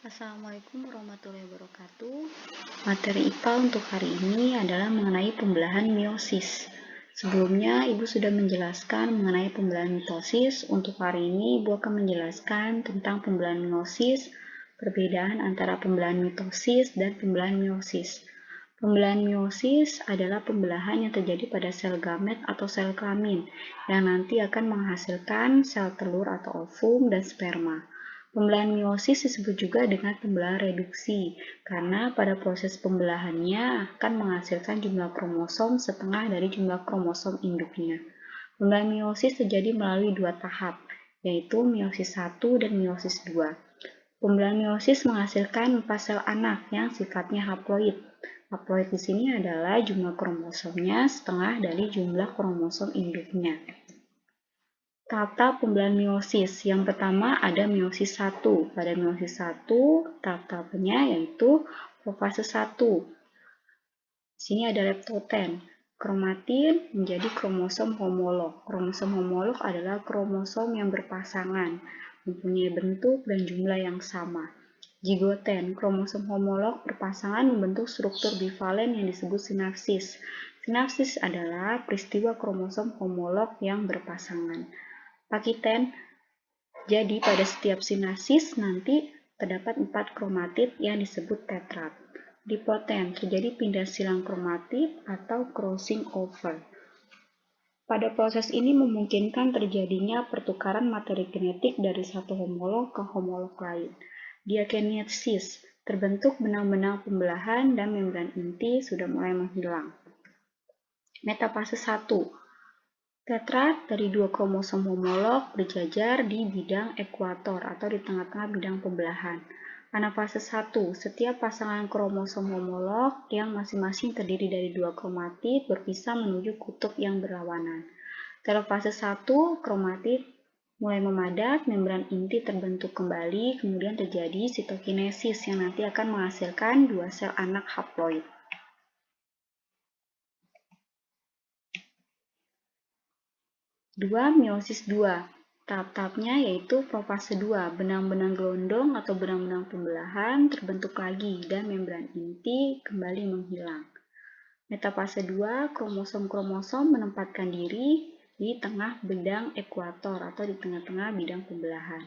Assalamualaikum warahmatullahi wabarakatuh. Materi IPA untuk hari ini adalah mengenai pembelahan meiosis. Sebelumnya, Ibu sudah menjelaskan mengenai pembelahan mitosis. Untuk hari ini, Ibu akan menjelaskan tentang pembelahan meiosis, perbedaan antara pembelahan mitosis dan pembelahan meiosis. Pembelahan meiosis adalah pembelahan yang terjadi pada sel gamet atau sel kelamin, yang nanti akan menghasilkan sel telur atau ovum dan sperma. Pembelahan meiosis disebut juga dengan pembelahan reduksi, karena pada proses pembelahannya akan menghasilkan jumlah kromosom setengah dari jumlah kromosom induknya. Pembelahan meiosis terjadi melalui dua tahap, yaitu meiosis 1 dan meiosis 2. Pembelahan meiosis menghasilkan 4 sel anak yang sifatnya haploid. Haploid di sini adalah jumlah kromosomnya setengah dari jumlah kromosom induknya. Tahap-tahap pembelahan meiosis. Yang pertama ada meiosis 1. Pada meiosis 1, tahap-tahapnya yaitu profase 1. Di sini ada leptoten. Kromatin menjadi kromosom homolog. Kromosom homolog adalah kromosom yang berpasangan, mempunyai bentuk dan jumlah yang sama. Zigoten, kromosom homolog berpasangan membentuk struktur bivalen yang disebut sinapsis. Sinapsis adalah peristiwa kromosom homolog yang berpasangan. Pakiten, jadi pada setiap sinapsis nanti terdapat 4 kromatid yang disebut tetrad. Dipoten, terjadi pindah silang kromatid atau crossing over. Pada proses ini memungkinkan terjadinya pertukaran materi genetik dari satu homolog ke homolog lain. Diakinesis, terbentuk benang-benang pembelahan dan membran inti sudah mulai menghilang. Metafase 1. Tetrad dari dua kromosom homolog berjajar di bidang ekuator atau di tengah-tengah bidang pembelahan. Anafase 1. Setiap pasangan kromosom homolog yang masing-masing terdiri dari dua kromatid berpisah menuju kutub yang berlawanan. Telofase 1, kromatid mulai memadat, membran inti terbentuk kembali, kemudian terjadi sitokinesis yang nanti akan menghasilkan dua sel anak haploid. Meiosis 2. Tahap-tahapnya yaitu profase 2, benang-benang gelondong atau benang-benang pembelahan terbentuk lagi dan membran inti kembali menghilang. Metafase 2, kromosom-kromosom menempatkan diri di tengah bidang ekuator atau di tengah-tengah bidang pembelahan.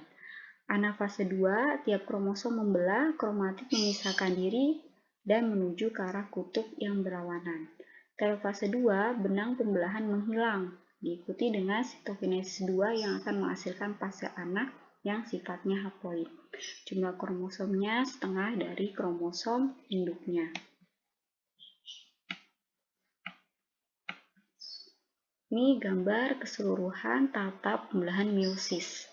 Anafase 2, tiap kromosom membelah, kromatid memisahkan diri dan menuju ke arah kutub yang berlawanan. Telofase 2, benang pembelahan menghilang, diikuti dengan sitokinesis 2 yang akan menghasilkan fase anak yang sifatnya haploid. Jumlah kromosomnya setengah dari kromosom induknya. Ini gambar keseluruhan tahap-tahap pembelahan meiosis.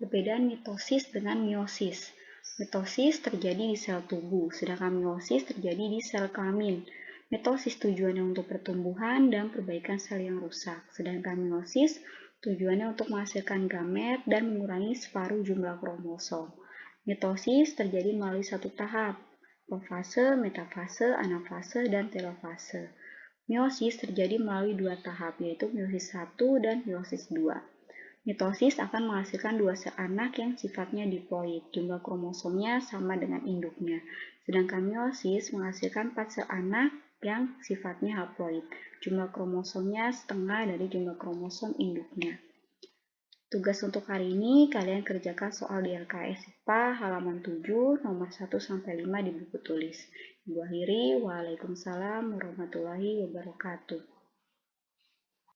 Perbedaan mitosis dengan meiosis. Mitosis terjadi di sel tubuh, sedangkan meiosis terjadi di sel kelamin. Mitosis tujuannya untuk pertumbuhan dan perbaikan sel yang rusak, sedangkan meiosis tujuannya untuk menghasilkan gamet dan mengurangi separuh jumlah kromosom. Mitosis terjadi melalui satu tahap, profase, metafase, anafase, dan telofase. Meiosis terjadi melalui dua tahap, yaitu meiosis 1 dan meiosis 2. Mitosis akan menghasilkan dua sel anak yang sifatnya diploid, jumlah kromosomnya sama dengan induknya. Sedangkan meiosis menghasilkan 4 sel anak yang sifatnya haploid, jumlah kromosomnya setengah dari jumlah kromosom induknya. Tugas untuk hari ini, kalian kerjakan soal di LKS IPA halaman 7, nomor 1-5 di buku tulis. Ibu akhiri, waalaikumsalam warahmatullahi wabarakatuh.